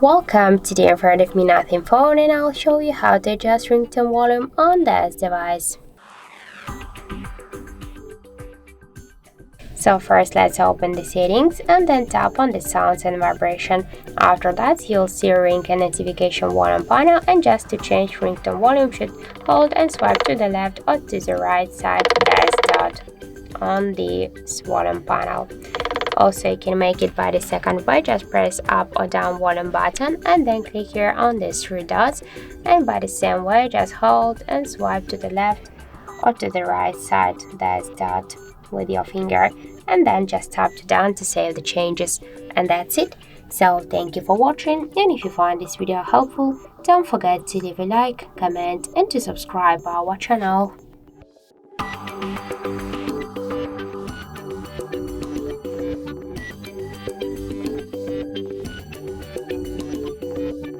Welcome to the in front of me nothing phone, and I'll show you how to adjust ringtone volume on this device. So first let's open the settings and then tap on the sounds and vibration. After that you'll see a ring and notification volume panel, and just to change ringtone volume should hold and swipe to the left or to the right side. There's dot on the volume panel. Also, you can make it by the second way. Just press up or down volume button and then click here on these three dots, and by the same way just hold and swipe to the left or to the right side. There's dot with your finger, and then just tap to down to save the changes, and that's it. So thank you for watching, and if you find this video helpful, don't forget to leave a like, comment and to subscribe our channel.